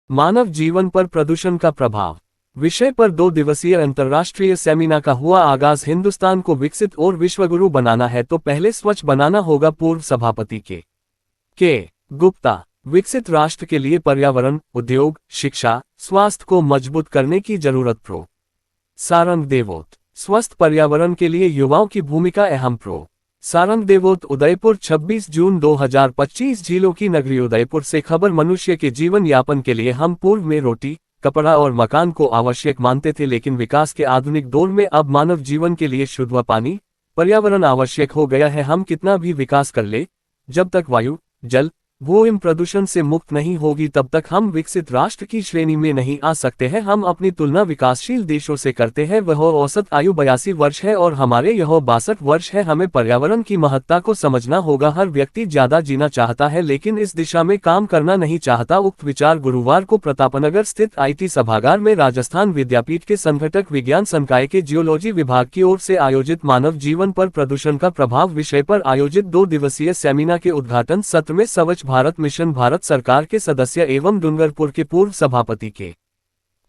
मानव जीवन पर प्रदूषण का प्रभाव विषय पर 2 दिवसीय अंतर्राष्ट्रीय सेमिनार का हुआ आगाज। हिंदुस्तान को विकसित और विश्वगुरु बनाना है तो पहले स्वच्छ बनाना होगा। पूर्व सभापति के गुप्ता। विकसित राष्ट्र के लिए पर्यावरण, उद्योग, शिक्षा, स्वास्थ्य को मजबूत करने की जरूरत। प्रो सारंग देवोत। स्वस्थ पर्यावरण के लिए युवाओं की भूमिका अहम। प्रो सारंग देवोत। उदयपुर 26 जून 2025। झीलों की नगरी उदयपुर से खबर। मनुष्य के जीवन यापन के लिए हम पूर्व में रोटी, कपड़ा और मकान को आवश्यक मानते थे, लेकिन विकास के आधुनिक दौर में अब मानव जीवन के लिए शुद्ध पानी, पर्यावरण आवश्यक हो गया है। हम कितना भी विकास कर ले, जब तक वायु, जल, भू प्रदूषण से मुक्त नहीं होगी तब तक हम विकसित राष्ट्र की श्रेणी में नहीं आ सकते हैं। हम अपनी तुलना विकासशील देशों से करते हैं, वह औसत आयु 82 वर्ष है और हमारे यह 62 वर्ष है। हमें पर्यावरण की महत्ता को समझना होगा। हर व्यक्ति ज्यादा जीना चाहता है लेकिन इस दिशा में काम करना नहीं चाहता। उक्त विचार गुरुवार को प्रतापनगर स्थित IT सभागार में राजस्थान विद्यापीठ के संघटक विज्ञान संकाय के जियोलॉजी विभाग की ओर से आयोजित मानव जीवन पर प्रदूषण का प्रभाव विषय पर आयोजित 2 दिवसीय सेमिनार के उद्घाटन सत्र में स्वच्छ भारत मिशन भारत सरकार के सदस्य एवं डूंगरपुर के पूर्व सभापति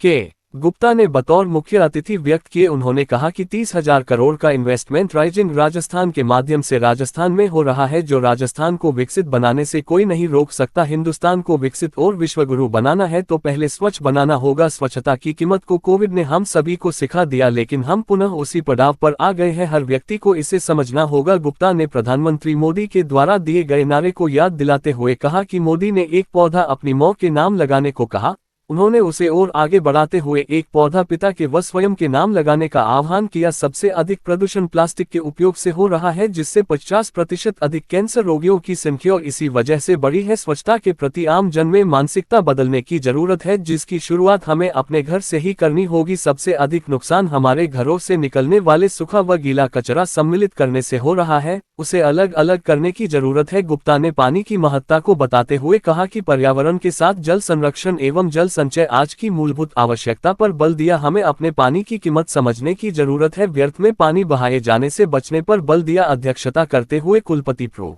के गुप्ता ने बतौर मुख्य अतिथि व्यक्त किए। उन्होंने कहा कि 30,000 करोड़ का इन्वेस्टमेंट राइजिंग राजस्थान के माध्यम से राजस्थान में हो रहा है, जो राजस्थान को विकसित बनाने से कोई नहीं रोक सकता। हिंदुस्तान को विकसित और विश्वगुरु बनाना है तो पहले स्वच्छ बनाना होगा। स्वच्छता की कीमत को कोविड ने हम सभी को सिखा दिया, लेकिन हम पुनः उसी पड़ाव पर आ गए हैं। हर व्यक्ति को इसे समझना होगा। गुप्ता ने प्रधानमंत्री मोदी के द्वारा दिए गए नारे को याद दिलाते हुए कहा कि मोदी ने एक पौधा अपनी मां के नाम लगाने को कहा। उन्होंने उसे और आगे बढ़ाते हुए एक पौधा पिता के व स्वयं के नाम लगाने का आह्वान किया। सबसे अधिक प्रदूषण प्लास्टिक के उपयोग से हो रहा है, जिससे 50% अधिक कैंसर रोगियों की संख्या इसी वजह से बढ़ी है। स्वच्छता के प्रति आम जन में मानसिकता बदलने की जरूरत है, जिसकी शुरुआत हमें अपने घर से ही करनी होगी। सबसे अधिक नुकसान हमारे घरों से निकलने वाले सूखा व गीला कचरा सम्मिलित करने से हो रहा है, उसे अलग अलग करने की जरूरत है। गुप्ता ने पानी की महत्ता को बताते हुए कहा कि पर्यावरण के साथ जल संरक्षण एवं जल संचय आज की मूलभूत आवश्यकता पर बल दिया। हमें अपने पानी की कीमत समझने की जरूरत है, व्यर्थ में पानी बहाए जाने से बचने पर बल दिया। अध्यक्षता करते हुए कुलपति प्रो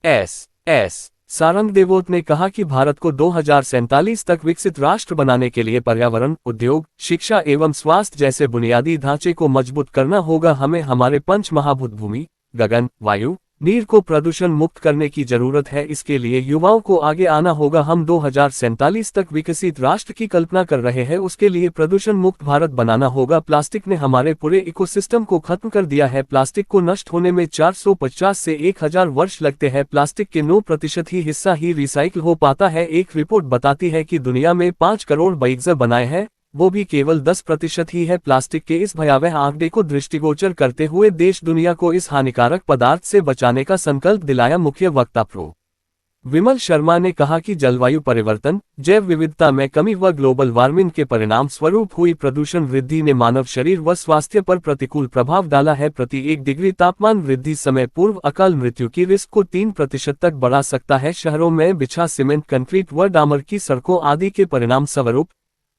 एस सारंग देवोत ने कहा कि भारत को 2047 तक विकसित राष्ट्र बनाने के लिए पर्यावरण, उद्योग, शिक्षा एवं स्वास्थ्य जैसे बुनियादी ढांचे को मजबूत करना होगा। हमें हमारे 5 महाभूत भूमि, गगन, वायु, नीर को प्रदूषण मुक्त करने की जरूरत है। इसके लिए युवाओं को आगे आना होगा। हम 2047 तक विकसित राष्ट्र की कल्पना कर रहे हैं, उसके लिए प्रदूषण मुक्त भारत बनाना होगा। प्लास्टिक ने हमारे पूरे इकोसिस्टम को खत्म कर दिया है। प्लास्टिक को नष्ट होने में 450 से 1000 वर्ष लगते हैं। प्लास्टिक के 9% ही हिस्सा ही रिसाइकिल हो पाता है। एक रिपोर्ट बताती है कि दुनिया में 5 करोड़ बैग्स बनाए हैं, वो भी केवल 10% ही है। प्लास्टिक के इस भयावह आंकड़े को दृष्टिगोचर करते हुए देश दुनिया को इस हानिकारक पदार्थ से बचाने का संकल्प दिलाया। मुख्य वक्ता प्रो विमल शर्मा ने कहा कि जलवायु परिवर्तन, जैव विविधता में कमी व ग्लोबल वार्मिंग के परिणाम स्वरूप हुई प्रदूषण वृद्धि ने मानव शरीर व स्वास्थ्य पर प्रतिकूल प्रभाव डाला है। प्रति 1 डिग्री तापमान वृद्धि समय पूर्व अकाल मृत्यु की रिस्क को 3% तक बढ़ा सकता है। शहरों में बिछा सीमेंट, कंक्रीट व डामर की सड़कों आदि के परिणाम स्वरूप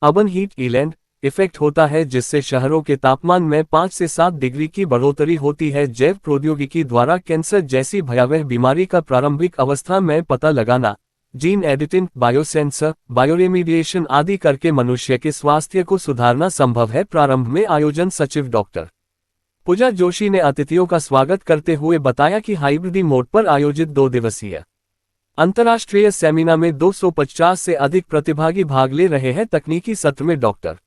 अर्बन हीट आइलैंड इफेक्ट होता है, जिससे शहरों के तापमान में 5 से 7 डिग्री की बढ़ोतरी होती है। जैव प्रौद्योगिकी द्वारा कैंसर जैसी भयावह बीमारी का प्रारंभिक अवस्था में पता लगाना, जीन एडिटिंग, बायोसेंसर, बायोरेमीडिएशन आदि करके मनुष्य के स्वास्थ्य को सुधारना संभव है। प्रारंभ में आयोजन सचिव डॉक्टर पूजा जोशी ने अतिथियों का स्वागत करते हुए बताया कि हाइब्रिड मोड पर आयोजित 2 दिवसीय अंतर्राष्ट्रीय सेमिनार में 250 से अधिक प्रतिभागी भाग ले रहे हैं। तकनीकी सत्र में डॉक्टर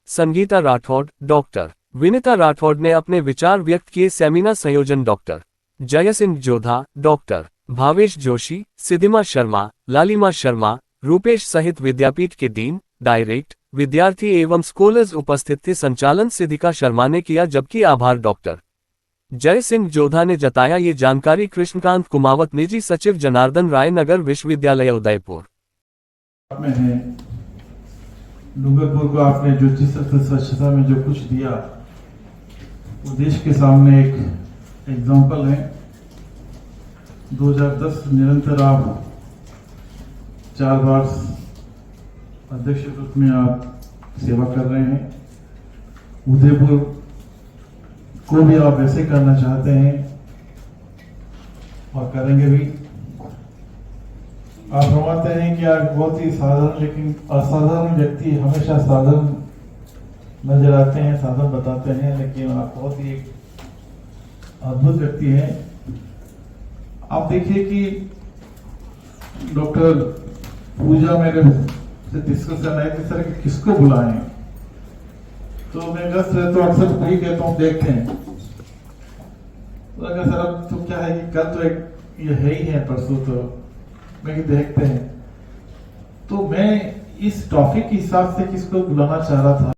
संगीता राठौड़, डॉक्टर विनीता राठौड़ ने अपने विचार व्यक्त किए। सेमिनार संयोजन डॉक्टर जय सिंह जोधा, डॉक्टर भावेश जोशी, सिद्धिमा शर्मा, लालिमा शर्मा, रूपेश सहित विद्यापीठ के डीन, डायरेक्ट, विद्यार्थी एवं स्कॉलर्स उपस्थित थे। संचालन सिद्धिका शर्मा ने किया, जबकि आभार डॉक्टर जय सिंह जोधा ने जताया। ये जानकारी कृष्णकांत कुमावत, निजी सचिव, जनार्दन राय, नगर विश्वविद्यालय उदयपुर में है। डूंगरपुर को आपने जो जिस स्वच्छता में जो कुछ दिया, वो देश के सामने एक एग्जाम्पल है। 2010 निरंतर आप 4 बार अध्यक्ष के रूप में आप सेवा कर रहे हैं। उदयपुर को भी आप ऐसे करना चाहते हैं और करेंगे भी। आप फरमाते हैं कि आप बहुत ही साधारण लेकिन असाधारण व्यक्ति हमेशा साधारण नजर आते हैं, साधन बताते हैं, लेकिन आप बहुत ही एक अद्भुत व्यक्ति हैं। आप देखिए कि डॉक्टर पूजा मेरे से डिस्कस करना है कि सर कि किसको बुलाएं, तो मैं व्यस्त रहता हूँ, अक्सर वही कहता हूँ देखते हैं। तो अगर सर अब तो क्या है कि कल तो एक ये है ही है, परसों तो मैं कि देखते हैं। तो मैं इस टॉपिक के हिसाब से किसको बुलाना चाह रहा था।